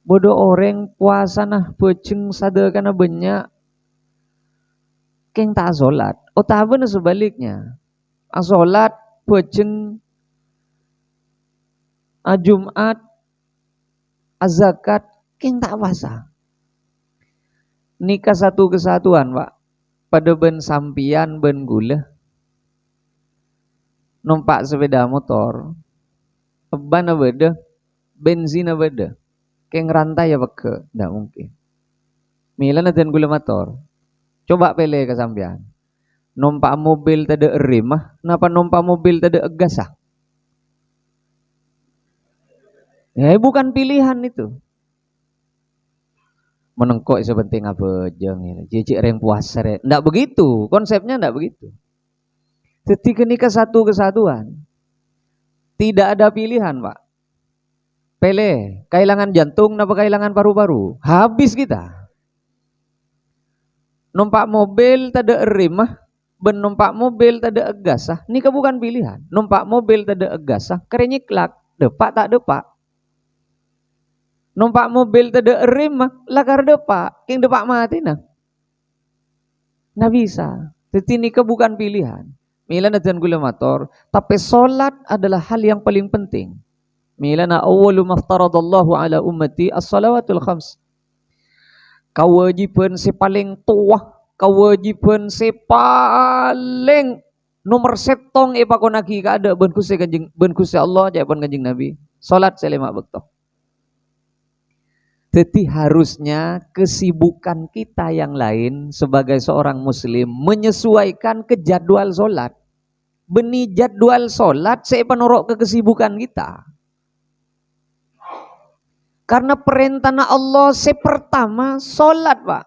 bodoh orang puasa nah peceng sada kana banyak keng tak sholat. Oh tak benar sebaliknya. Sholat peceng Jumat zakat keng tak puasa. Nikah satu kesatuan pak. Pada ben sampian ben gula. Numpak sepeda motor. Ban beda. Bensin beda. Keng rantai ya beke. Tidak mungkin. Milan dan gula motor. Coba pele ke sampian. Numpak mobil tada erimah. Napa numpak mobil tada egasah? Ya bukan pilihan itu. Menengkok sepenting apa jeng cicik reng puasa reng. Ndak begitu, konsepnya ndak begitu. Ketika nikah satu kesatuan, tidak ada pilihan pak. Pele, kehilangan jantung, napa kehilangan paru-paru, habis kita. Numpak mobil tada erimah, ben numpak mobil tada egasah, nikah bukan pilihan. Numpak mobil tada egasah, kerenyiklak, depak tak depak. Numpak mobil tada erim lakar depak, king depak mati nah. Nggak bisa. Jadi nikah bukan pilihan. Milana dan gula motor, tapi solat adalah hal yang paling penting. Milana awwalu maftaradallahu ala ummati as-salawatul khams. Kewajiban si paling tua, kewajiban si paling nomor setong pakonaki ka ada ben kusi Allah jaban kanjing Nabi. Salat selema waktu. Jadi harusnya kesibukan kita yang lain sebagai seorang muslim menyesuaikan ke jadwal sholat. Beni jadwal sholat saya penurut ke kesibukan kita. Karena perintah Allah pertama sholat pak.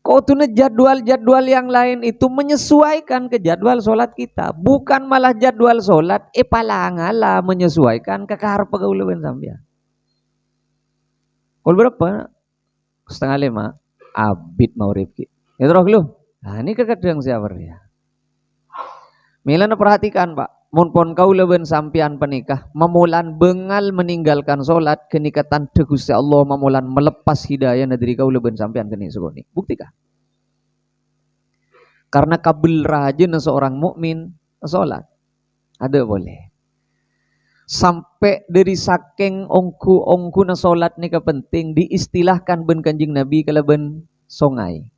Kau tuh jadwal-jadwal yang lain itu menyesuaikan ke jadwal sholat kita. Bukan malah jadwal sholat palangala menyesuaikan ke kahar pegawulan sambian. Kalau berapa? 4:30. Abid mau rifki. Itu roh lu. Nah ini kekadang siapa ya? Milana perhatikan pak. Munpon kau leben sampian penikah. Memulan bengal meninggalkan sholat. Kenikatan tegusi Allah. Memulan melepas hidayah. Nadiri kau leben sampian kenik segoni. Buktikah? Karena kabel rajin seorang mukmin sholat. Ada boleh. Sampai dari saking ongku na solat ni kepenting diistilahkan ben kanjing Nabi kalau ben songai.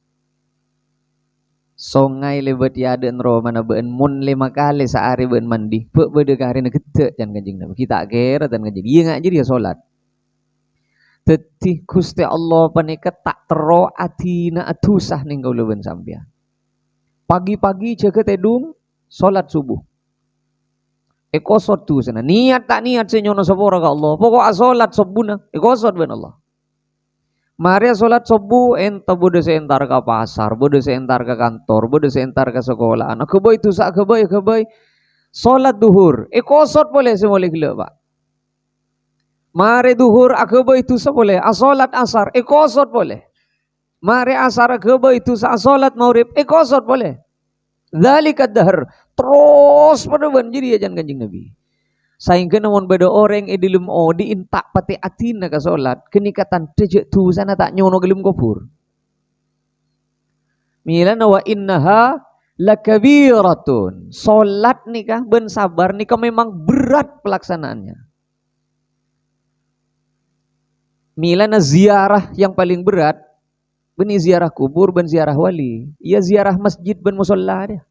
Songai lebet ya den ro mana ben mun 5 kali sehari ben mandi. Pe bede kari na gede jan kanjing Nabi. Kita kira dan kanjing. Iya ngak jadi ya solat. Teti Gusti Allah panika tak tero atina atusah ning kau leben sampean. Pagi-pagi jaga tedung solat subuh. Ekosot tu sana. Niat tak niat senyono sepora ke Allah. Pokok asolat sobuna. Ekosot ben Allah. Mari solat subuh enta bude sentar ke pasar, bude sentar ke kantor, bude sentar ke sekolah. Anak kebay tu sak kebay. Solat duhur. Ekosot boleh semoleh gila pak. Mari duhur akebay tu sa boleh. Asolat asar. Ekosot boleh. Mari asar akebay tu sa asolat maurib. Ekosot boleh. Dzalika dahr terus pada banjir ya jangan kanjing Nabi. Sehingga namun beda orang edilum diintak pati atina ke solat kenikatan tejek tu sana tak nyono gelum kopur. Milana wa innaha lakabiratun. Solat nikah ben sabar nikah memang berat pelaksanaannya. Milana ziarah yang paling berat beni ziarah kubur ben ziarah wali. Ia ziarah masjid ben musalla dia.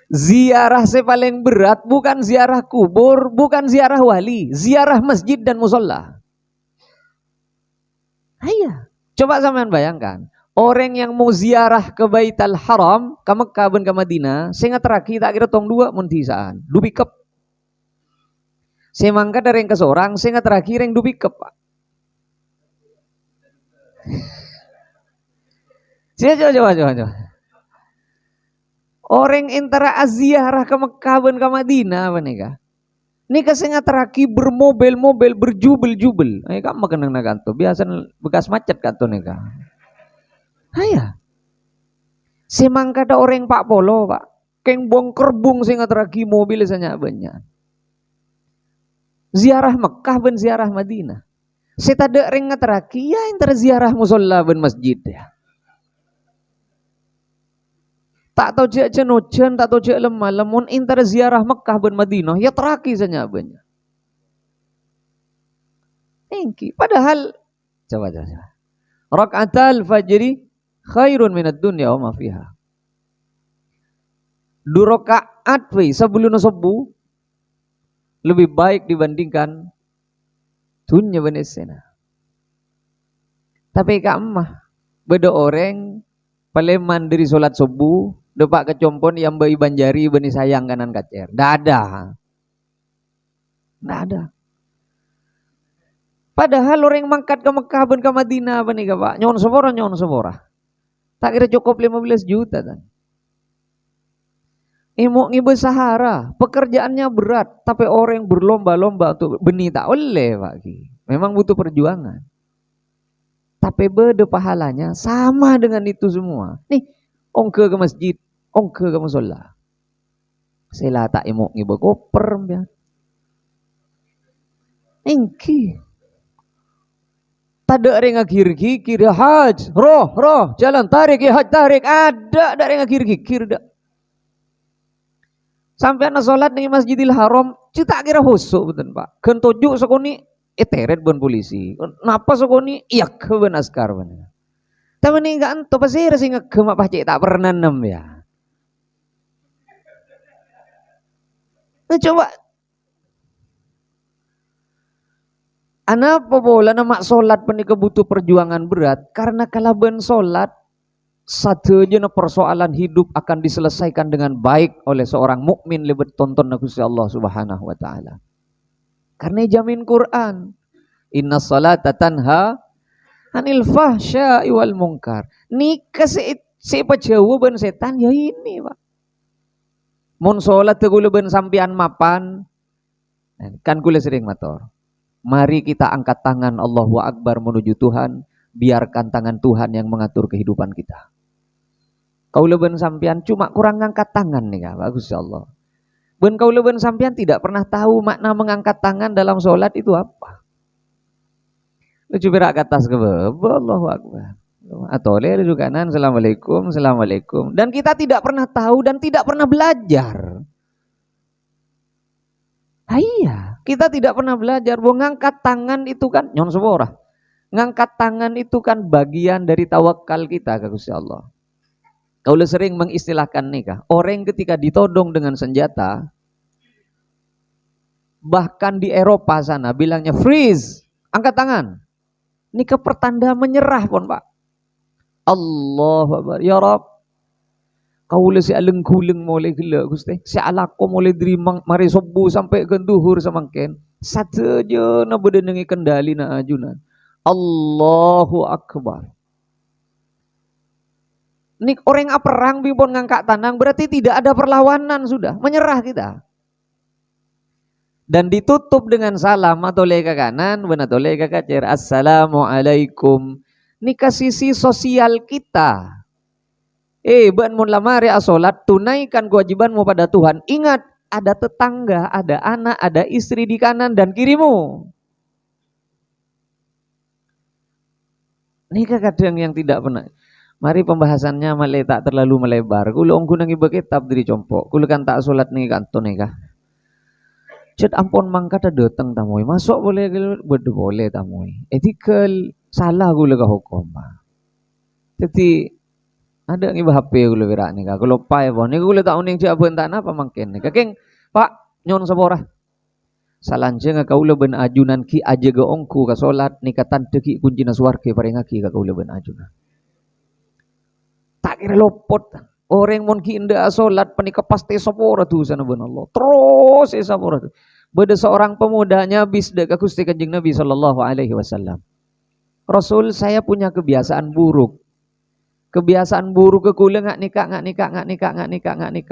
Ziarah paling berat bukan ziarah kubur, bukan ziarah wali, ziarah masjid dan musalla. Iya, coba sampean bayangkan, orang yang mau ziarah ke Baitul Haram, ke Mekah dan ke Madinah, sehingga terakhir tak kira tong dua muntisaan, dubikep. Semangka dari yang ke seorang, sehingga terakhir yang dubikep. Coba. Orang antara ziarah ke Mekah dan ke Madinah apa nih kah? Nika sehingga terakhir bermobil-mobil berjubel-jubel. Kamu makan naganto biasa bekas macet kanto nih kah? Haya. Semangka ada orang Pak Polo pak. Keng bong kerbung sing atraki mobil sanya banyak. Ziarah Mekah ben ziarah Madinah. Setada ring atraki ya inter ziarah musolla ben masjid ya. Tak tahu cek cenojen, tak tahu cek lemah lemun inter ziarah Mekah ben Madinah ya teraki sanya banyak. Engki padahal coba. Rakaatal fajri khairun minad dunya wa ma fiha. 2 rakaat sebelum subuh lebih baik dibandingkan dunia benesena. Tapi kak emah beda orang paleman dari solat subuh depak kecompon yang bayi banjari beni sayang kanan kacer. Nggak ada. Padahal orang mangkat ke Mekah ben ke Madinah beni ka Pak. Nyon sepora. Tak kira cukup 15 juta kan. Mau ngibe sahara, pekerjaannya berat, tapi orang berlomba-lomba untuk benih tak oleh Pak. Memang butuh perjuangan. Tapi beda pahalanya sama dengan itu semua. Nih, ongke ke masjid, ongke ke musola. Sela tak mau ngibe koper ya. Engki. Tada ring kiri haj, roh, jalan tarik ya haj tarik, ada ring kiri dah. Sampai anak sholat nih Masjidil Haram, cita kira husuk betul Pak. Kentojuk sekoni eteret ben polisi. Napa sekoni iya ben askar ben. Tapi nih enggak ento pasir sing ngegemak pacik tak pernah nem ya. Nah, coba anak pobola nama sholat penika butuh perjuangan berat karena kalau ben sholat satu jenis persoalan hidup akan diselesaikan dengan baik oleh seorang mukmin lebet tonton Gusti Allah Subhanahu wa taala. Karena jamin Quran, inna salata tanha anil fahsya'i wal munkar. Nika si jawaban setan ya ini, Pak. Mun salat tegule ben sampean mapan. Kan kula sering matur. Mari kita angkat tangan Allahu Akbar menuju Tuhan, biarkan tangan Tuhan yang mengatur kehidupan kita. Kau leben sampean cuma kurang ngangkat tangan nih kak, bagus ya Allah. Ben kau leben sampean tidak pernah tahu makna mengangkat tangan dalam sholat itu apa. Lucu berak ke atas ke bawah, Allahu Akbar. Atau le lucu kanan, Assalamualaikum. Dan kita tidak pernah tahu dan tidak pernah belajar. Iya, kita tidak pernah belajar bahwa ngangkat tangan itu kan nyon seborah. Ngangkat tangan itu kan bagian dari tawakal kita ke Gusti Allah. Kau sering mengistilahkan nikah. Orang ketika ditodong dengan senjata, bahkan di Eropa sana bilangnya freeze, angkat tangan. Nikah pertanda menyerah pun Pak. Allahu Akbar, ya Rabb. Kau si aleng-kuleng mulai gila Gusti. Si alako mulai dari mari subuh sampai ke duhur samangken. Satu je na bedenengi kendali na ajunan. Allahu Akbar. Nih orang perang bibon ngangkat tanang berarti tidak ada perlawanan sudah, menyerah kita. Dan ditutup dengan salam atau ke kanan, atau ke kacer. Assalamualaikum. Nih sisi sosial kita. Ban mun lamari asolat, tunaikan kewajibanmu pada Tuhan. Ingat, ada tetangga, ada anak, ada istri di kanan dan kirimu. Nih kadang yang tidak pernah. Mari pembahasannya malah tak terlalu melebar. Kulo ongku nangi kitab dari compok. Kulo kan tak solat nih kanton nih kah. Cet ampun mangkat ada datang tamui. Masuk boleh boleh tamui. Etikal salah kulo ke hukum. Jadi ada ngi HP kulo virak nih kah. Kulo pai pon. Nih kulo tak uning cak bentan apa mangken nih. Kakeng Pak nyon seborah. Salanjeng kaulo ben ajunan ki aja ke ongku ke solat nih katan teki kunci naswarke parengaki ke kaulo ben ajunan. Tak kira lopot orang mon ki indah solat panika pasti sapora tu sana ben Allah terus sapora tu beda seorang pemudanya bis dekat Gusti Kanjeng Nabi sallallahu alaihi wasallam. Rasul, saya punya kebiasaan buruk ke kula ngak nikah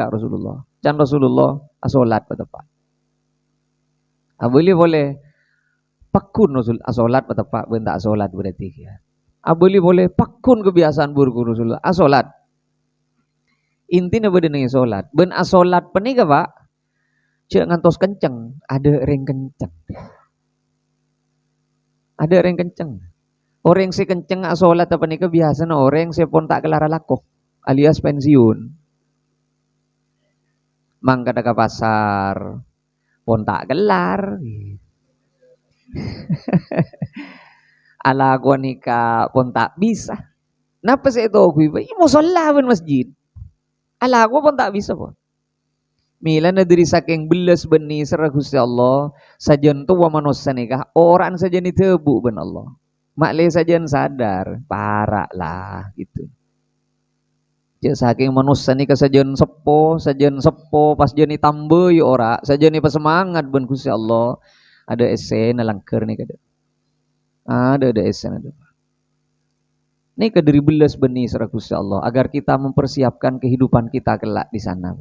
Rasulullah. Can Rasulullah asolat tepat. Boleh pakun Rasul asolat tepat ben tak asolat berarti ya. Boleh pakun kebiasaan buruk Rasulullah asolat. Intinya beda dengan solat. Ben asolat penika Pak. Cek ngantos kenceng, ada ring kenceng. Ada ring kenceng. Orang si kenceng asolat apa nika biasa na orang si pon tak kelara lakok alias pensiun. Mangka ke pasar pon tak gelar. Ala gua nika pon tak bisa. Napa sih itu gue? Mau sholat ben masjid. Ala gua pun tak bisa pun. Mila na diri saking belas beni serah Gusti Allah sajen tu wa manusia nikah orang saja ni tebu ben Allah. Makle sajen sadar parah lah gitu. Cek saking manusia nikah sajen sepo pas jeni tambah ya ora sajen ni semangat ben Gusti Allah ada esen langker nih kada. Ada esen ada. Ini ke dari belas benih serah Gusti Allah agar kita mempersiapkan kehidupan kita kelak di sana.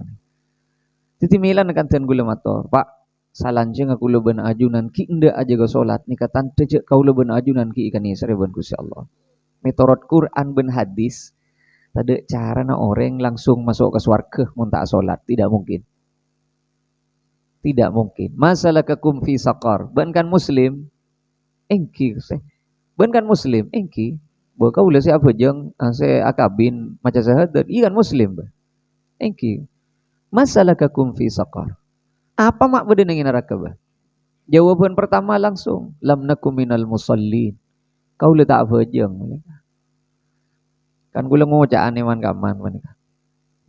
Titi milan akan ten gula mator, Pak, salanjeng aku leben ajunan ki inda aja go salat nika tante je kau leben ajunan ki ikan isre ben Gusti Allah. Metorot Quran ben hadis tade cara na orang langsung masuk ke surga mun tak salat, tidak mungkin. Tidak mungkin. Masalah kekum fi saqar, ben kan muslim engki se. Ben kan muslim engki. Bo kau si apa jeng se akabin maca syahadat ikan muslim ba. Engki. Masalah kekum fi saqar. Apa mak beda dengan neraka ba? Jawaban pertama langsung lam nakum minal musallin. Kau le tak apa jeng. Kan gula ngocaan iman kaman manika.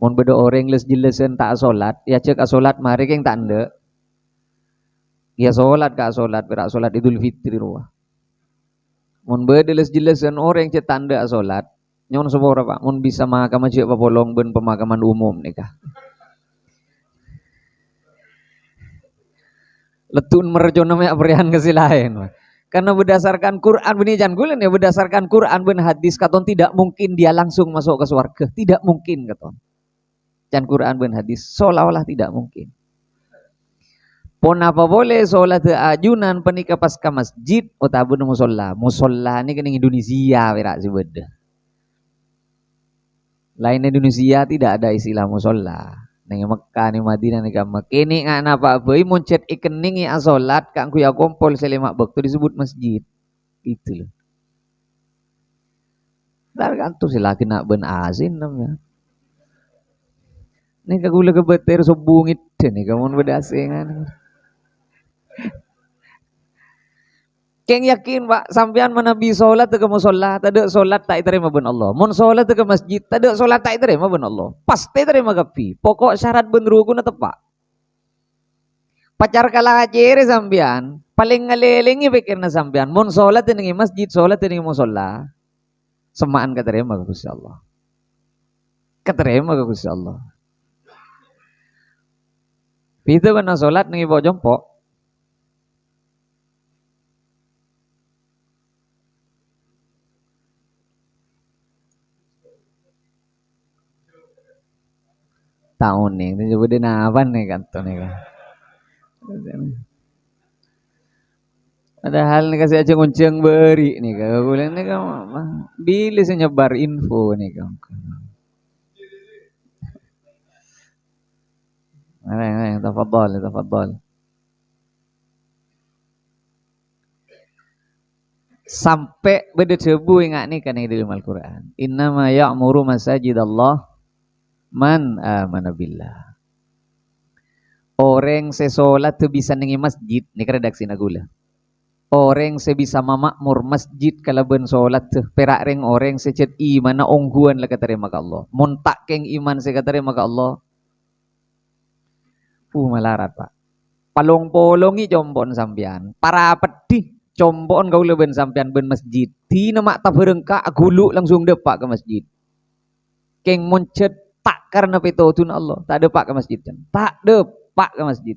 Mun beda orang les jelasen tak salat, ya cek salat mari keng tak ande. Ya salat ka salat, berak salat Idul Fitri ruah. Mun beda les jelasen orang cek tanda salat, nyon sepora Pak, mun bisa mahkamah cek papolong ben pemakaman umum nikah. Letun merjo namanya berian kesilain. Karena berdasarkan Quran benih jangan gulen ya berdasarkan Quran ben hadis katon tidak mungkin dia langsung masuk ke surga, tidak mungkin katon. Jangan Quran ben hadis seolah-olah tidak mungkin. Pon apa boleh sholat ajunan penika pas ke masjid otabun musola. Musola ini kan Indonesia berak sebeda. Lain Indonesia tidak ada istilah musola. Neng Mekah ni Madinah ni kamu kini ngana apa boy muncet ikening ya salat kang kuya kompol selemak waktu disebut masjid itu loh. Dar kantu sila kena ben azin namanya. Nih kagula kebeter sobungit nih kamu bedasengan. Keng yakin Pak sampean menabi salat ke musalla tade salat tak diterima ben Allah. Mun salat ke masjid tade salat tak diterima ben Allah. Pasti terima gapi. Pokok syarat ben rukun tepak. Pacar kalah ajere sampean paling ngelelingi pikirna sampean mun salat ning masjid salat ning musalla. Semaan katerima ke Gusti Allah. Katerima ke Gusti Allah. Itu ben salat ning ibu jompo. Tahun nih, itu coba dinapan nih kantor nih kan. Padahal nih kasih aja ngunceng beri nih kan, gue bilang nih kan, bila saya nyebar info nih kan. Nah, tafadhol. Sampai beda cebu ingat nih kan di dalam Al-Quran. Innama ya'muru masajidallah man amana billah. Orang sesolat tu bisa nengi masjid, ni redaksi nagula. Orang se bisa mamakmur masjid kalaban solat tu perak reng orang secet iman na ongguan la katerima ka Allah. Mun tak keng iman se katerima ka Allah. Malarat Pak. Palong-polongi jombon sampean. Para pedih combon kau leben sampean ben masjid. Di nama tak berengkak gulu langsung depak ke masjid. Keng muncet tak karena petotun Allah. Tak depak ke masjid. Tak depak ke masjid.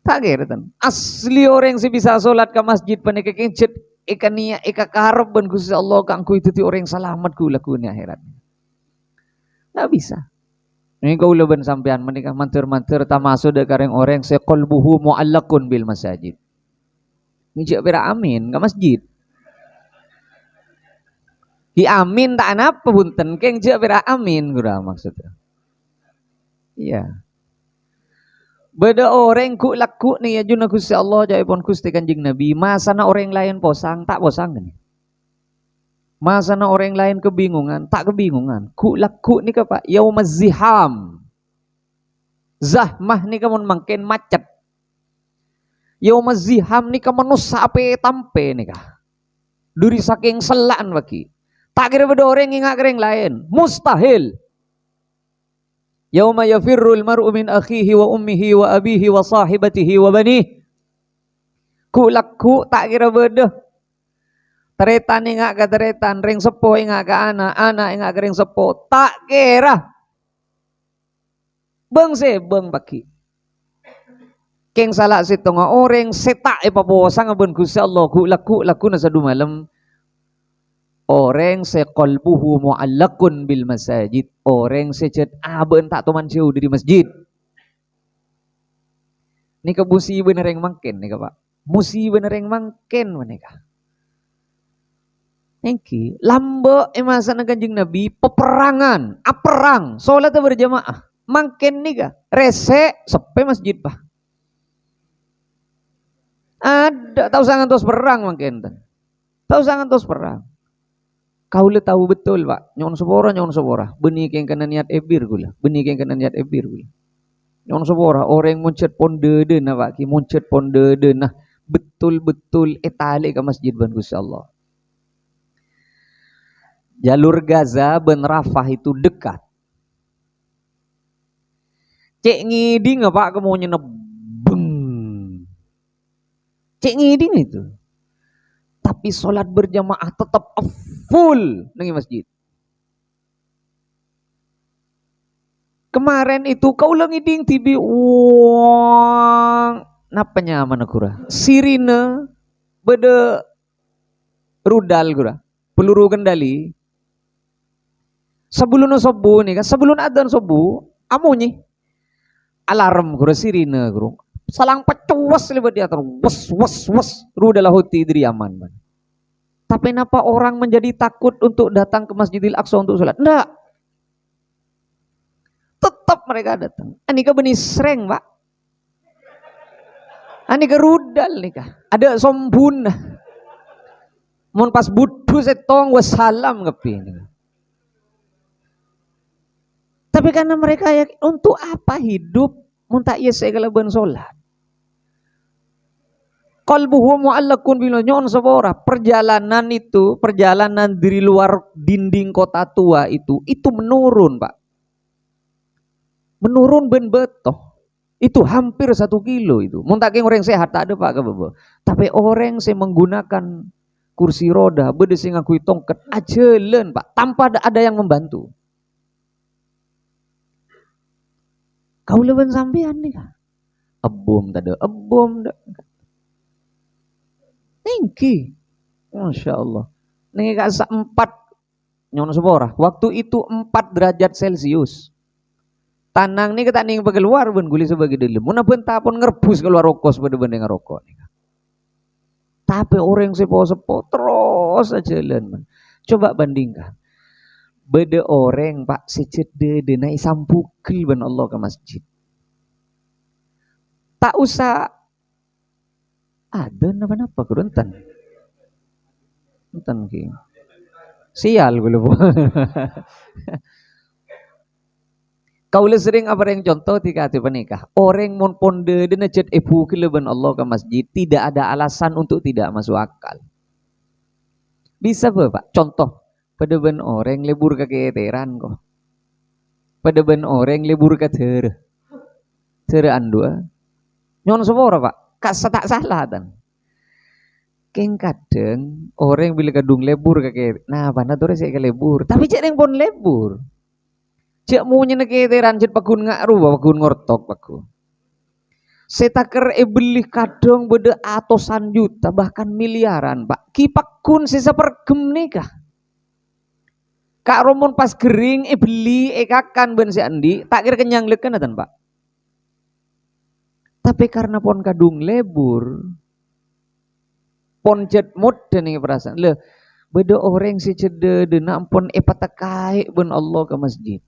Tak kira tan. Asli orang yang bisa solat ke masjid panik kencet ikan niat ikan karep ben Gusti Allah kangku itu ti orang selamat ku lakuin akhirat. Tak bisa. Ini kau leben sampean menikah mantir-mantir tamasuk dekareng orang seqalbuhu mu'allaqun bil masajid. Ini cek pira amin ke masjid. Ki amin tak napa punten keng je pira amin gura maksudnya. Iya. Beda orang ku laku nih ya juna Gusti Allah jaipun Gusti Kanjeng Nabi. Masa na orang lain posang tak posang kan? Masa na orang lain kebingungan tak kebingungan. Ku laku nih Pak yaumaz ziham. Zahmah nih kamun makin macet. Yaumaz ziham nih kamun sape tampe nih kah. Duri saking selaan bagi. Tak kira beda orang ingat kering lain. Mustahil. Yauma yafirrul mar'u min akhihi wa ummihi wa abihi wa sahibatihi wa banih. Ku laku tak kira beda. Teretan ingat ke teretan, ring sepo ingat ke anak, anak ingat ke ring sepo. Tak kira. Bang se bang baki. Keng salah situ nga orang setak ipapawasang abon Gusti Allah. Ku laku na sa dumalam. Orang se qalbuhu mu'allakun bil masajid. Orang se cet aben tak tuman siu di masjid. Ni ka musibah na ring mangken ni ka Pak. Musibah na ring mangken manika. Engki lambo masa na Kanjeng Nabi peperangan, aperang, salat berjamaah. Mangken ni ka rese sepe masjid Pak. Ada tahu sangat terus perang mangken. Tahu sangat terus perang. Kau le tahu betul Pak, nyon sobora, benih keng kena niat ebir gula, benih keng kena niat ebir gula. Nyon sobora, orang muncet pondede na Pak, ki muncet pondede nah betul-betul etale ke masjid ban Gusti Allah. Jalur Gaza ben Rafah itu dekat. Cek ngiding Pak kamu nyenebeng. Cek ngiding itu. Tapi sholat berjamaah tetap full di masjid. Kemarin itu kau lengi ding tibi uang napanya mana kura sirine beda rudal kura peluru kendali sebelum subuh nih kan sebelum adzan subuh amunyi alarm kura sirine kura salang pecuas lebat dia terus was rudal huti diri aman man. Tapi kenapa orang menjadi takut untuk datang ke Masjidil Aqsa untuk sholat? Enggak. Tetap mereka datang. Ini ke benih sereng, Pak. Ini ke rudal nih kah. Ada sombun. Mun pas budu setong wassalam kepi. Tapi karena mereka ya untuk apa hidup mun tak iya segala ben sholat. Qalbuhu mu'allakun bil nyon sabora. Perjalanan dari luar dinding kota tua itu menurun Pak. Menurun ben betoh. Itu hampir 1 kilo itu. Muntaking orang sehat tak ada Pak kebebo. Tapi orang yang menggunakan kursi roda, bede sing ngakui tongkat ajelen Pak, tanpa ada yang membantu. Kau leben sampean nih Kak. Ebom tak ada, ebom tak. Tinggi. Masya Allah. Nih kasa 4 nyon sebora. Waktu itu 4 derajat Celcius. Tanang nih kita nih keluar ben guli sebagai dalam. Muna benta pun ngerbus keluar rokok pada benda ngerokok. Tapi orang sepo-sepo terus aja jalan. Coba bandingkan. Beda orang Pak secede denai sampukil ben Allah ke masjid. Tak usah ada apa-apa kuruntan. Enten ki. Sial gue lupa. Kau sering apa yang contoh tika penikah. Orang mon ponde dena cet epu keleban Allah ke masjid tidak ada alasan untuk tidak masuk akal. Bisa Pak? Contoh pada ben orang lebur ke keteran kok. Pada ben orang lebur ke tere andua. Nyon sepora Pak. Kasa tak salah dan. Keng kadang orang bila kadung lebur kakek. Nah, mana tuh saya ke lebur. Tapi cek yang pon lebur. Cek mau nyenek keteran cek pakun ngaru pakun ngortok paku. Setaker beli kadang beda atusan juta bahkan miliaran Pak. Ki pakun sisa pergem nikah. Kak Romon pas kering beli kakan ben si Andi tak kira kenyang leken atan Pak. Tapi karena pon kadung lebur, pon jet mode nih perasaan. Le, Beda orang si cede dena ampun patakai ben Allah ke masjid.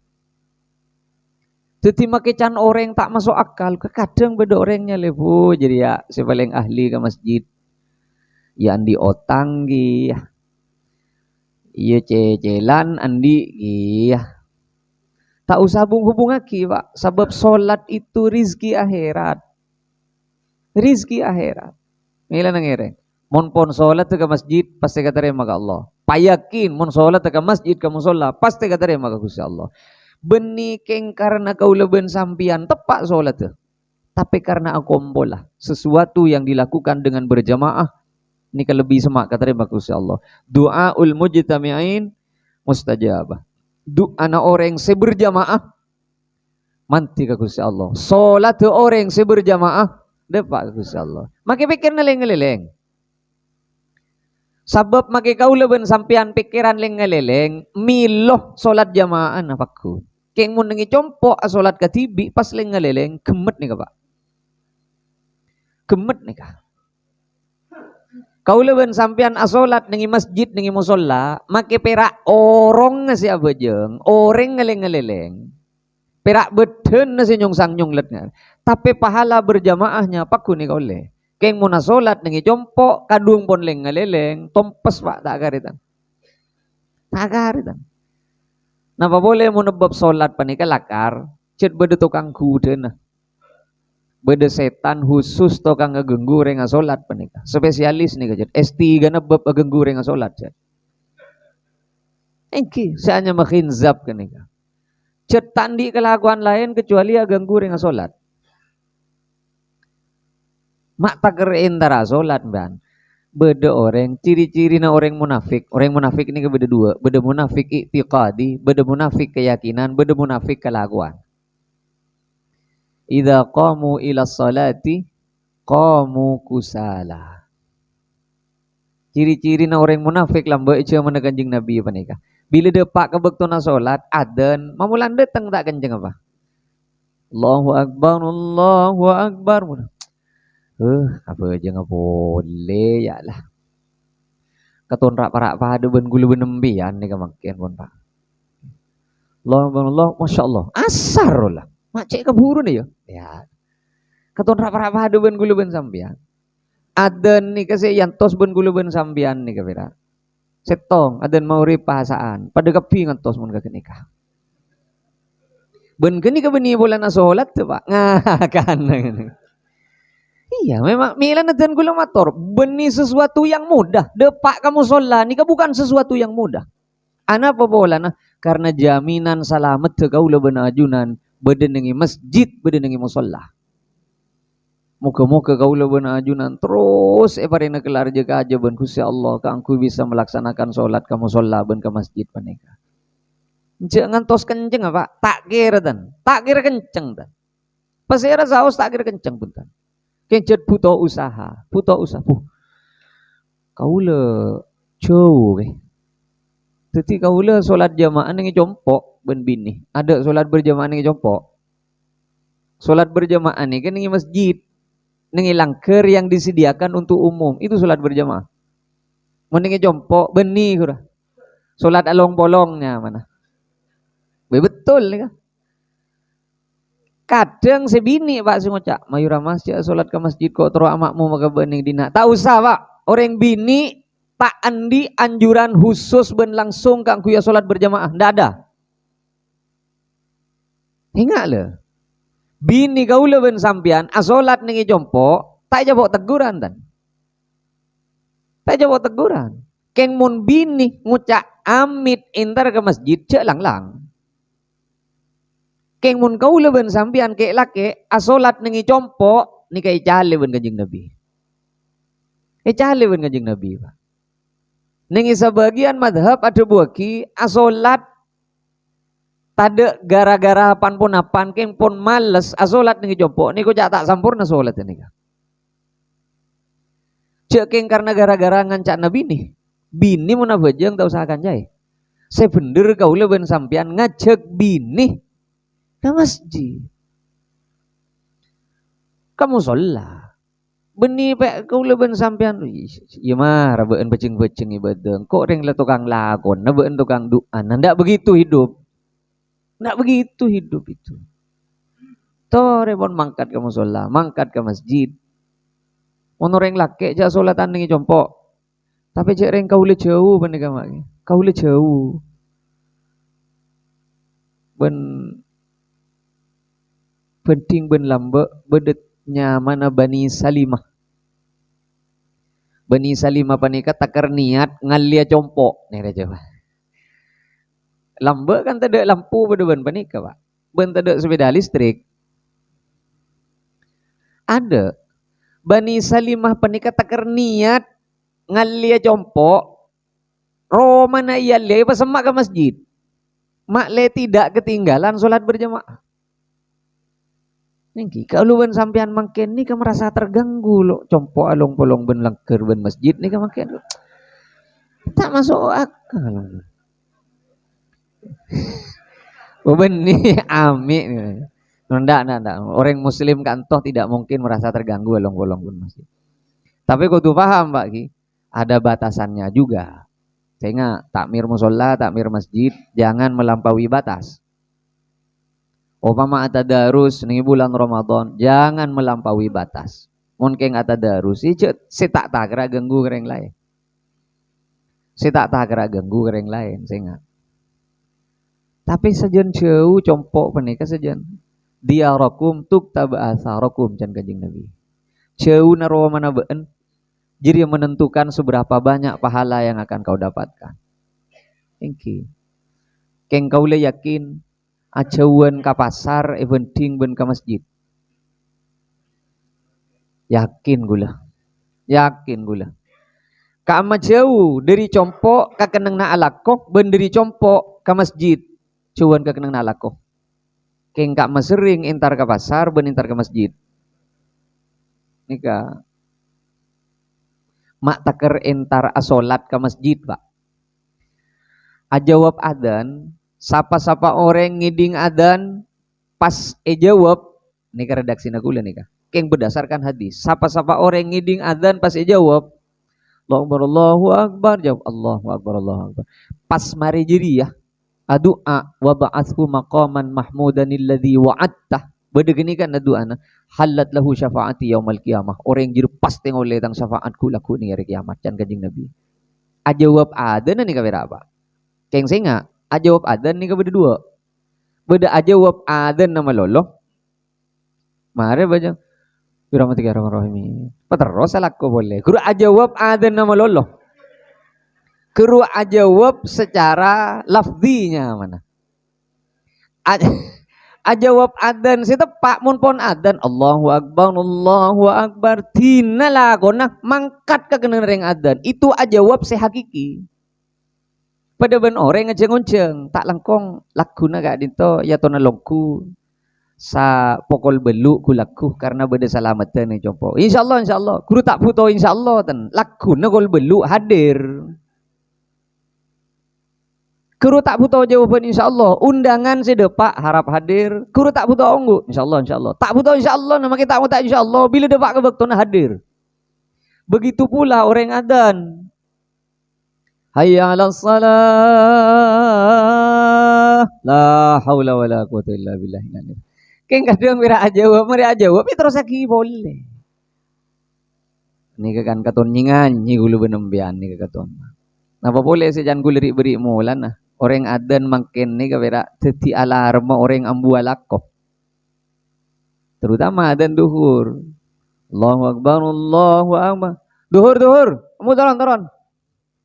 Jadi makican orang tak masuk akal, kadang beda orangnya lebu jadi ya si paling ahli ke masjid. Ya andi otang gi, iya cecelan andi gi. Tak usah hubung aki pak, sebab solat itu rizki akhirat. Rizki akhirat. Mila nangere. Mon pon solat ke masjid pasti katerima ke Allah. Payakin mon solat ke masjid ke musola pasti katerima ke Gusti Allah. Beni keng karena kau leben sampian tepak solat tu. Tapi karena aku ombolah sesuatu yang dilakukan dengan berjamaah ini lebih semak katerima ke Gusti Allah. Doaul mujtami'in mustajabah. Doa orang seberjamaah manti ke Gusti Allah. Solat orang seberjamaah dapat ke Gusti Allah. Maki pikir ngeleng-ngeleng. Sabab maki kau leben sampian pikiran leng-ngeleng miloh solat jamaah napaku. Keng mun nengi compok solat katibi pas leng-ngeleng gemet nih Pak. Gemet nih Kak. Kau leben sampian asolat nengi masjid nengi musola maki perak orang nasi abajeng orang ngeleng-ngeleng. Perak beden nasi nyungsang nyunglet. Tapi pahala berjamaahnya paku nih kau le. Keng muna solat nengi compok kadung pon leng-ngeleng tompes Pak tak garitan. Tak garitan. Napa boleh menebab solat panika lakar, cet bede tukang kuden. Bede setan khusus tukang ngegenggu renga solat panika. Spesialis nih kajet. S3 nebab ngegenggu renga solat cet. Engki seanya makhinzab kenika. Cet tandi kelakuan lain kecuali ganggu renga solat. Mak taker entara solat ban. Beda orang, ciri-ciri na orang munafik. Orang munafik ini beda dua. Beda munafik i'tiqadi, beda munafik keyakinan, beda munafik kelakuan. Idza qamu ila salati qamu kusala. Ciri-ciri na orang munafik lamba ieu mana Kanjeng Nabi panika. Bila depak kebektuna salat adzan, mamulan datang tak Kanjeng apa? Allahu akbar, Allahu akbar. Apa aja nggak boleh ya lah. Katon rak parak pada ben gulu benembian nih kemakian pun Pak. Allah, masya Allah, asar lah. Macet keburu nih ya. Ya. Katon rak parak pada ben gulu ben sambian. Aden nih kasih yang tos ben gulu ben sambian nih kira. Setong aden mau ripasaan. Pada kepingan tos mun kenikah. Ben kini kebeni bulan asolat tuh Pak. Ngakan. Iya, memang milan dan gula motor benih sesuatu yang mudah. Depak kamu sholat ini bukan sesuatu yang mudah. Ana apa bola nah? Karena jaminan selamat kau leben ajunan bedenengi masjid bedenengi musola. Muka-muka kau leben ajunan terus parina kelar jaga aja ben Gusti Allah kangku bisa melaksanakan sholat kamu sholat ben ke masjid panika. Jangan tos kenceng apa? Tak kira kenceng dan. Pasira saus tak kira kenceng punten. Kencet butuh usaha. Kaula jauh ke. Jadi kaula solat jamaah nengi compok ben bini. Ada solat berjamaah nengi compok. Solat berjamaah nih kan nengi masjid. Nengi langker yang disediakan untuk umum. Itu solat berjamaah. Menengi compok beni kurang. Solat along bolongnya mana? Betul nih kan. Kadang sebini Pak singocak mayura masjid solat ke masjid kok terus amakmu maka bening dina. Tak usah Pak. Orang bini tak andi anjuran khusus ben langsung kang kuya solat berjamaah. Ndak ada. Ingat le. Bini kaula ben sampian asolat ningi jompo tak jabok teguran dan. Tak jabok teguran. Keng mun bini ngucak amit intar ke masjid cek lang-lang. Keng mun kau leben sampian ke lake asolat nengi compo ni kai cale ben Kanjeng Nabi. Cale ben Kanjeng Nabi Pak. Nengi sebagian madhab ada buaki asolat tade gara-gara apan pun apan keng pun males asolat nengi compo ni ko tak sampurna solat ini. Cek keng karena gara-gara ngancak Nabi nih. Bini mun abajeng tak usahakan jai. Saya bener kau leben sampian ngajak bini ke masjid. Kamu sholat. Beni pek kau leben sampean. Iya mah rabeun beceng-beceng ibadeng. Kok reng le tukang lakon, nabeun tukang duan. Ndak begitu hidup. Ndak begitu hidup itu. Toh repon mangkat ke musola, mangkat ke masjid. Ono reng laki jak solatan ning compok. Tapi cek reng kau le jauh ben mak. Kau le jauh. Ben penting ben lambe bedetnya mana Bani Salimah. Bani Salimah panika takar niat ngalia compok nih aja Pak. Lambe kan tidak lampu pada ben panika Pak. Ben tidak sepeda listrik. Ada Bani Salimah panika takar niat ngalia compok. Romana iya le pas semak ke masjid. Mak le tidak ketinggalan sholat berjamaah. Niki kalau ben sampean mangken nih merasa terganggu lo compok along polong ben langker ben masjid nih mangken tak masuk akal. Ben nih ami. Ndak. Orang muslim kan toh tidak mungkin merasa terganggu along polong ben masjid. Tapi kudu paham Pak Ki, ada batasannya juga. Sehingga takmir musola, takmir masjid jangan melampaui batas. Umpama atadarus ning bulan Ramadan, jangan melampaui batas. Mungkin atadarus si tak tagra ganggu kereng lain. Si tak tagra ganggu kereng lain sehingga. Tapi sejen jauh compok penika sejen. Diarakum tuktab atharakum can Kanjeng Nabi. Jauh naro mana beun jadi menentukan seberapa banyak pahala yang akan kau dapatkan. Thank you. Keng kau le yakin ajauan ke pasar eventing ben ke masjid. Yakin gula. Ka jauh dari compok ka keneng na alakok ben dari compok ke masjid. Cuan ka keneng na alakok. Keng ka sering entar ke pasar ben entar ke masjid. Nika mak taker entar asolat ke masjid Pak. Ajawab adan, sapa-sapa orang ngiding adan pas jawab nika redaksi nagula nika. Keng berdasarkan hadis, sapa-sapa orang ngiding adan pas jawab Allahu akbar, jawab Allahu akbar. Pas mari jiri ya, adu'a wa ba'athu maqaman mahmudan alladhi wa'adta. Bedegini kan adu'ana halat lahu syafaati yaumal qiyamah. Orang jiri pasti ngoleh tang syafaatku laku ning hari kiamat can Kanjeng Nabi. Ajawab adan nih kabera apa? Keng singa ajawab adan nih kabeda dua. Beda ajawab adan nama loloh. Mare baca Bismillahirrahmanirrahim. Terus salahku boleh. Guru ajawab adan nama loloh. Guru ajawab secara lafzinya mana? Ajawab adan si tepak mun pon adan Allahu akbar tina kona mangkat ke keneng adan itu ajawab si hakiki. Pada ben orang ngejeng-ngejeng tak langkong lakuna gak dinto ya tona longku sa pokol belu kulaku karena beda salamatan nih compo. Insyaallah guru tak puto insyaallah ten lakuna kol belu hadir. Guru tak butuh jawaban insyaallah. Undangan sedepak harap hadir. Guru tak butuh onggu insyaallah. Tak butuh insyaallah nama kita mau tak insyaallah. Bila depak kebektona hadir. Begitu pula orang adan. Hayya 'alas salah. La haula wala quwwata illa billah. Keng kadang mira jawab terus lagi boleh. Ini kan katon nyi gulu benembian ni katon. Napa boleh sejan gulirik beri mulan nah. Orang adan makin ni kabera teti alarma orang ambu alako. Terutama adan duhur. Allahu akbar. Duhur. Kamu turun.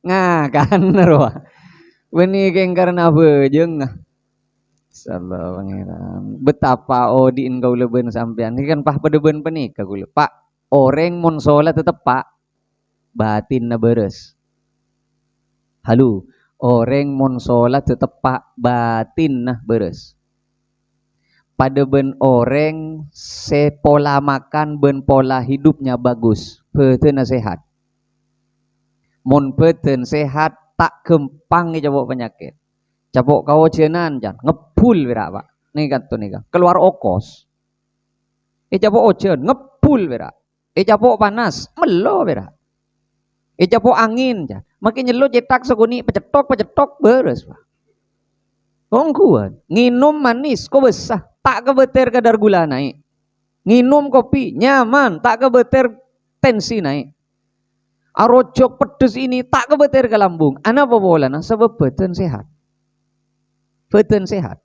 Ngah kan roh. Beni keng karena bejeng. Sallallahu pangeran. Betapa odiin kau leben sampean. Ini kan pah pedeben penikah kula. Pak, orang mun salat tetep Pak batin na beres. Halo. Orang mun sholat tetep Pak batin nah beres. Pada ben orang sepola makan ben pola hidupnya bagus, beten sehat. Mun beten sehat tak gempang cabok penyakit. Cabok kawojenan jan ngepul wira Pak. Nih kan tuh nih kan keluar okos. Cabok ojen ngepul wira. capok panas, melo beda. Capok angin, makin nyelo cetak seguni pecetok beres, Pak. Kongkuan, nginum manis, kok besar, tak kebeter kadar gula naik. Nginum kopi, nyaman, tak kebeter tensi naik. Arojok pedes ini, tak kebeter ke lambung. Ana apa bolana? Sebab badan sehat. Badan sehat.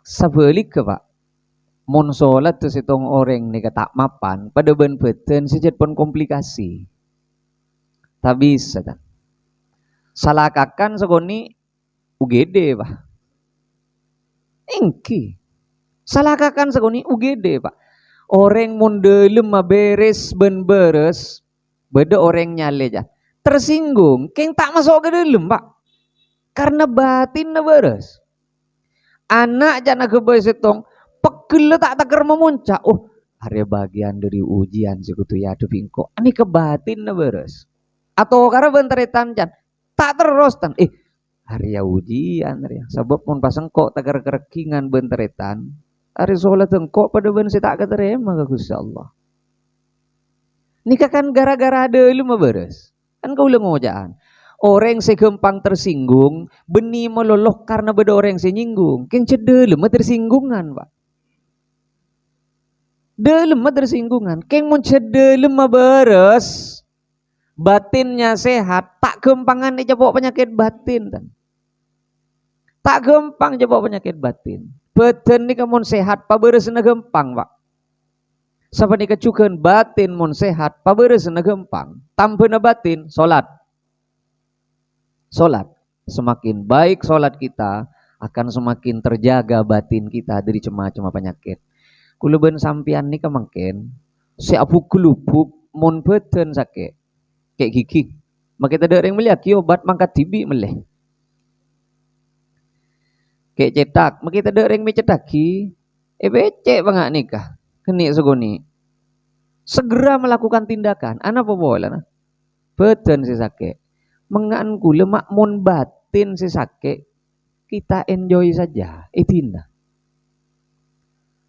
Sebalik ke Pak. Mon sholat tu sitong orang ni tak mapan, pada ben badan sejat pun komplikasi. Tak bisa tak. Salah kakan segoni UGD Pak. Engki. Salah kakan segoni UGD Pak. Orang mondelem beres ben beres, beda orang nyale aja. Tersinggung, keng tak masuk ke dalam Pak. Karena batin na beres. Anak jana kebay setong pegel tak takar memuncak. Oh, hari bagian dari ujian sekutu ya tu pingko. Ani kebatin na beres. Atau karena benteretan jan tak terus tan. Hari ya ujian hari. Sebab pun pasang kok takar kerekingan benteretan. Hari sholat engkau pada ben si tak keterima ke Gusti Allah. Nikah kan gara-gara ada ilmu beres. Kan kau ulang ngojaan. Orang segempang tersinggung, beni meloloh karena beda orang senyinggung. Keng cedel lemah tersinggungan, Pak. Lemah tersinggungan. Keng mun cedel lemah beres, batinnya sehat, tak gempangan dia bawa penyakit batin kan. Tak gempang dia bawa penyakit batin. Batin ni mun sehat, pa beres na gempang, Pak. Sapa ni kecukan batin mun sehat, pa beres na gempang. Tanpa na batin, solat. Solat, semakin baik solat kita, akan semakin terjaga batin kita dari cema-cema penyakit. Kuluben sampian ni kemangken, si abu kelupuk mon beten sakit, kayak gigi. Maka kita ada yang melihat obat mangkat tibi meleh. Kayak cetak, maka kita ada yang mencetaki, becek bangak nikah, keni segoni. Segera melakukan tindakan, anak apa boleh, beten si sakit. Menganku lemak mon batin si sakit, kita enjoy saja, etina.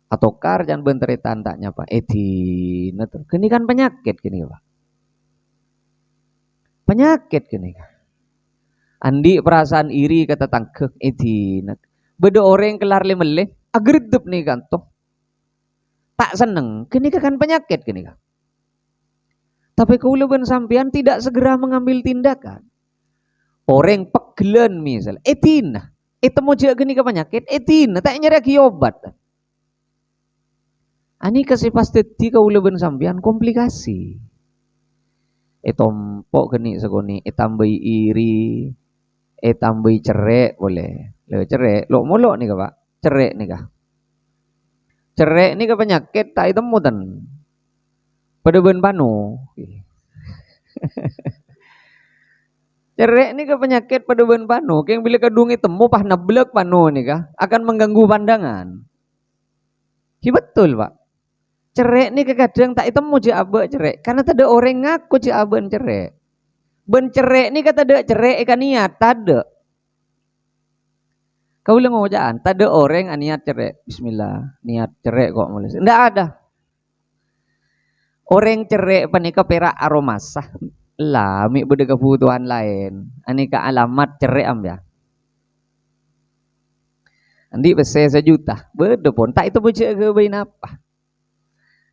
Atau kar jangan benteretan taknya Pak, etina tuh. Kini kan penyakit kini Pak. Penyakit kini kan. Andi perasaan iri kata tangkek, etina. Beda orang kelar lemele, agredep nih kan toh. Tak seneng, kini kan penyakit kini kan. Tapi keuleban sampean tidak segera mengambil tindakan. Orang pegelan misal, etina, mau jaga gini ke penyakit, etina, tak nyerah obat. Ani kasih pasti kau leben sambian komplikasi. Tompok geni segoni, tambai iri, tambai cerek boleh, lo cerek, lo molok nih Pak, cerek nih kah? Cerek nih ke penyakit tak temutan, pada ben panu. Cerek ni ke penyakit pada ben panu, yang bila kedungi temu pah nablek panu ni kah akan mengganggu pandangan. Betul Pak. Cerek ni kadang tak temu je abek cerek, karena tak ada orang ngaku je aben cerek. Ben cerek ni kata ada cerek ikan niat, tak ada. Kau bilang ngojaan, tak ada orang niat cerek. Bismillah, niat cerek kok mulai. Ndak ada. Orang cerek panika perak aromasah. Lah, mik beda kebutuhan lain. Ani ke alamat cerai ambil. Andi besar sejuta. Beda pun tak itu bocah ke bain apa.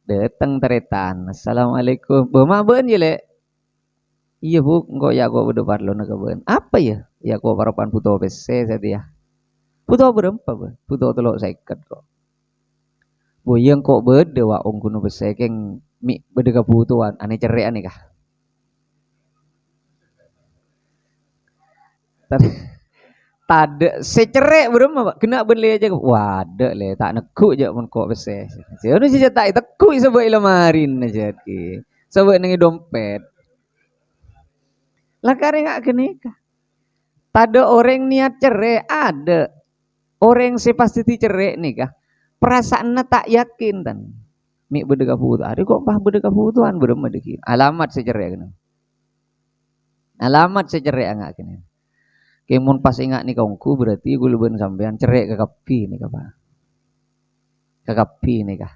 Datang teretan. Assalamualaikum. Bama ben je lek. Iya bu, engkau ya kau beda parlo nak ben. Apa ya? Ya kau parapan puto besar saya. Puto berempa ben. Puto telok seket kok. Bu yang kok beda wa ong kuno besar keng mik beda kebutuhan. Ane cerai ane kah? Tade secerek berem kena beli aja wadah le tak nekuk je mun kok besar. Jadi si tak tekuk sebab lamarin aja ki. Sebab nengi dompet. Lah kare ngak kenika. Tade orang niat cerai ada. Orang si pasti cerai nikah. Perasaannya tak yakin dan. Mik beda kebutuhan. Ada kok pah beda kebutuhan berem deki. Alamat secerek kena. Alamat secerek ngak kena. Kemun pas ingat nih kaungku berarti gue leben sampean cerek ke kapi nih kah Pak. Ke kapi nih kah.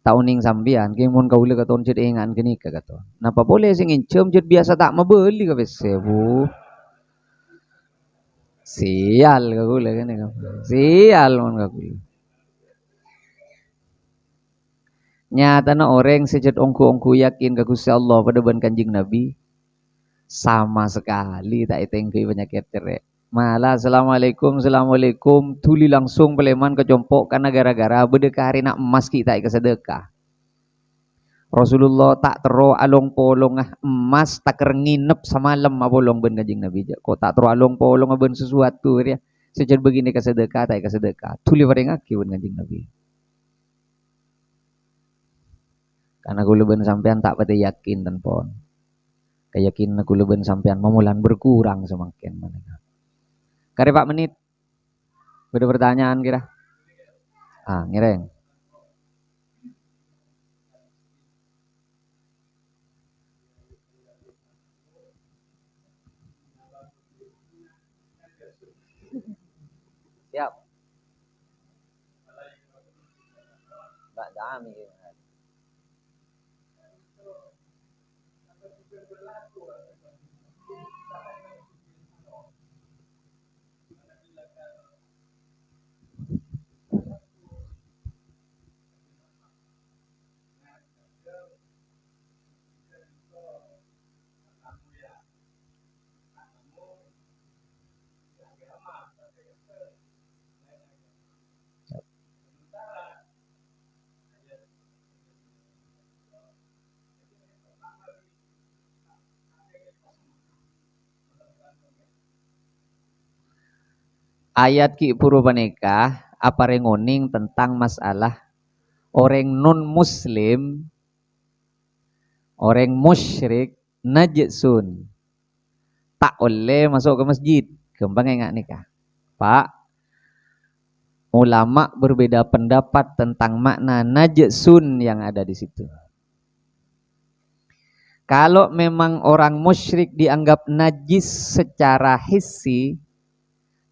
Tauning sambian kimun kaula katon ced engan kini katon. Napa boleh sing incem ced biasa tak mabeli ka sebu. Sial kaula kan. Sial mon kaula. Nyata na orang sejat ongku yakin ke Gusti Allah pada ban Kanjeng Nabi sama sekali tak itengkei penyakit cerek. Malah assalamualaikum tuli langsung peleman kecompok karena gara-gara berdekari nak emas kita ke sedekah. Rasulullah tak tero along polong emas tak nginep semalam abolong ben Kanjeng Nabi. Kok tak tero along polong ben sesuatu dia. Sejak begini ke sedekah tak ke sedekah. Tuli parengaki ben Kanjeng Nabi. Karena kula ben sampean tak pati yakin dan pon. Keyakinan kula ben sampean memulan berkurang semakin mana. Kare Pak menit. Ada pertanyaan kira? Ngireng. Siap. Mbak Dami. Ayat ki Purwanikah apa rengoning tentang masalah orang non muslim, orang musyrik najsun tak boleh masuk ke masjid. Kembang enggak nikah, Pak? Ulama berbeda pendapat tentang makna najsun yang ada di situ. Kalau memang orang musyrik dianggap najis secara hissi,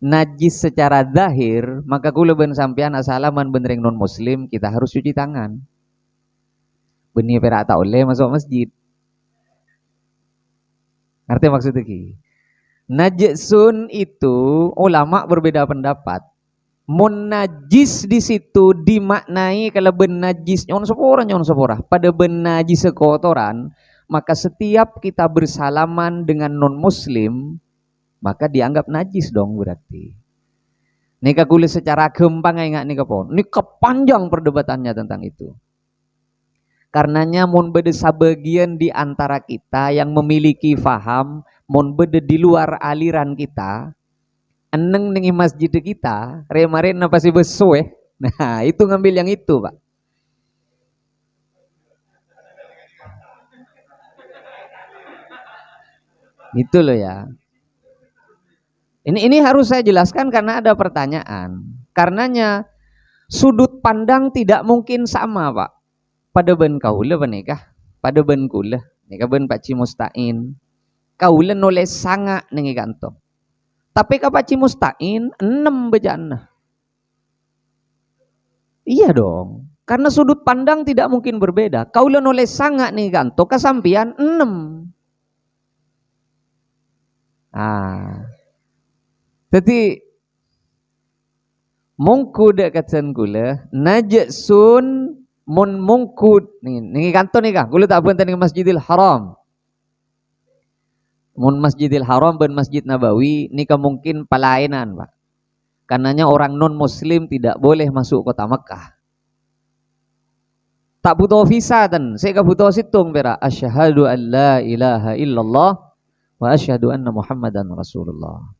najis secara zahir, maka kula ben sampean asalaman benereng non muslim kita harus cuci tangan. Benih perak tak oleh masuk masjid. Ngerti maksudnya ki? Najsun itu ulama berbeda pendapat. Mun najis di situ dimaknai kalau ben najis nyon sepora pada ben najis sekotoran, maka setiap kita bersalaman dengan non muslim maka dianggap najis dong berarti. Nika kulis secara gempang enggak nika pon. Nika panjang perdebatannya tentang itu. Karenanya mun bede sabagian di antara kita yang memiliki faham, mun bede di luar aliran kita, eneng nengi masjid kita, remarin apa sih beso Nah, itu ngambil yang itu, Pak. Itu loh ya. Ini harus saya jelaskan karena ada pertanyaan. Karenanya sudut pandang tidak mungkin sama, Pak. Pada ben kaula menikah, pada ben kula, nikah ben Pak Cimustain. Kaula nulis sanga nengi kantong. Tapi ka Pak Cimustain 6 bejana. Iya dong. Karena sudut pandang tidak mungkin berbeda. Kaula nulis sanga nengi kantong kasampian 6. Jadi mungkud katan kula najsun mun mungkud nih kanto nih kah kula tak bunten ning Masjidil Haram. Mun Masjidil Haram ben Masjid Nabawi nika mungkin palainan, Pak. Karenanya orang non muslim tidak boleh masuk kota Mekah. Tak butuh visa dan saya butuh situng pera asyhadu an la ilaha illallah wa asyhadu anna Muhammadan Rasulullah.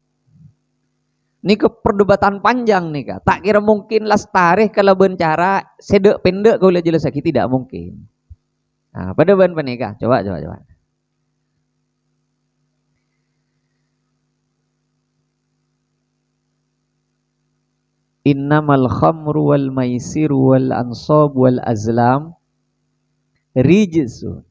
Ini ke perdebatan panjang nih kak. Tak kira mungkin lastareh kalau bencara sedek pendek kau lihat jelas tidak mungkin. Nah, pada ban penikah. Coba. Innamal khamru wal maisiru wal ansab wal azlam rijsun.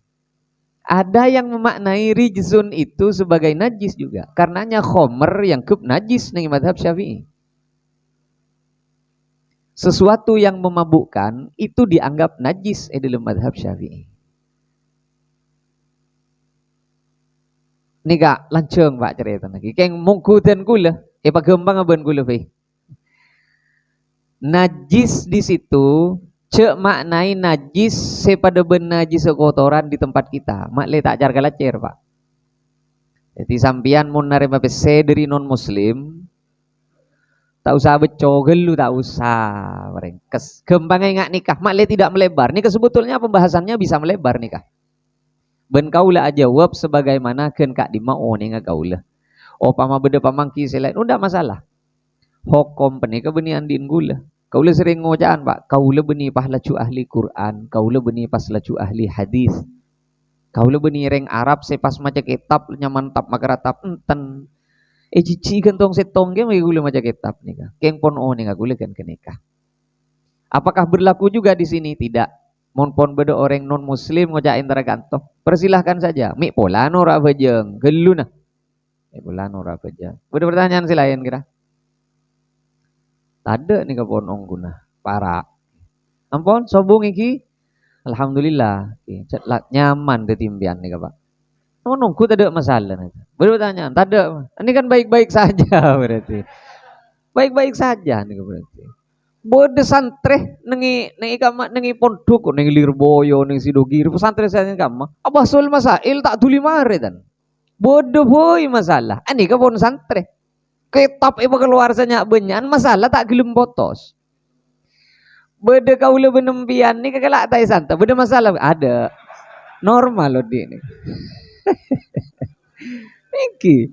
Ada yang memaknai rijsun itu sebagai najis juga. Karenanya khomer yang najis nih madhab Syafi'i. Sesuatu yang memabukkan itu dianggap najis dalam mazhab Syafi'i. Nika lancung Pak cerita lagi. Keng mungkutan kula, pagembang aben kula fi. Najis di situ cek maknai najis sepada ben najis kotoran di tempat kita. Mak le tak jar kalacer, Pak. Jadi sampian mun narima pese dari non muslim, tak usah beco gelu, tak usah merengkes. Gembang ngak nikah, mak le tidak melebar. Nika sebetulnya pembahasannya bisa melebar nikah. Ben kaula jawab sebagaimana ken kak dimau nih kaula. Oh pama beda pamangki selain, udah masalah. Hokom penika beni andin gula. Kaula sering ngocaan Pak, kaula beni pahlacu ahli Quran, kaula beni pahlacu ahli hadis. Kaula beni reng Arab sepas maca kitab nyaman tap makaratap enten. Cici gentong setong ge gula maca kitab nika. Keng pon nih gula kan kenikah. Apakah berlaku juga di sini? Tidak. Mon pon beda orang non muslim ngojain taraganto. Persilahkan saja. Mi polano ra bejeng, gelu nah. Mi polano ra bejeng. Udah pertanyaan si lain kira? Tade nih kapon ongguna. Para. Ampun sobung iki. Alhamdulillah. Cetlak nyaman ketimbian nih Pak. Oh nunggu tade masalah nih. Udah pertanyaan. Tade. Ini kan baik-baik saja berarti. Baik-baik saja nih berarti. Bode santre nengi kama nengi pondok nengi Lirboyo nengi Sidogiri pesantren saya kama abah soal masail tak tuli mare dan bode boy masalah ani ka pon santre kitab ibu keluar sanya benyan masalah tak gelem botos bode kaula benempian ni kagak tai santa bode masalah ada normal loh di ini iki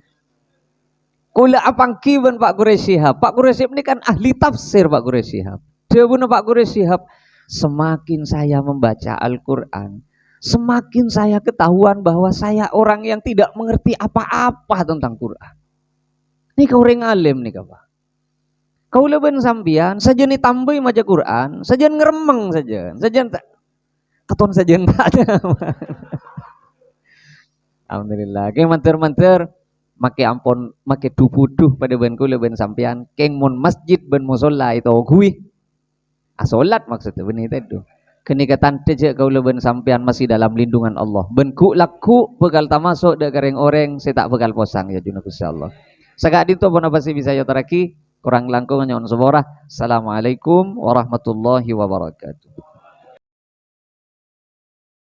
kula apang kiban Pak Quraisy Shihab. Pak Quraisy Shihab ini kan ahli tafsir Pak Quraisy Shihab. Dawuhna Pak Quraisy Shihab, semakin saya membaca Al-Qur'an, semakin saya ketahuan bahwa saya orang yang tidak mengerti apa-apa tentang Qur'an. Ini kau orang alim nih Pak. Kau leben sampian, saja nih tambahi maca Qur'an, saja ngeremeng saja. Saja keton saja tak ada. Alhamdulillah. Oke, manter-manter make ampon make dupuduh pada ben kula ben sampean keng mon masjid ben musola itu gue salat maksudnya ben itu kenikatan teje kaula ben sampean masih dalam lindungan Allah ben ku laku bekal tamasuk de gareng oreng saya tak bekal posang ya junna Gusti Allah sagad itu pun apa sih bisa yotaraki kurang langkung nyon seborah assalamualaikum warahmatullahi wabarakatuh.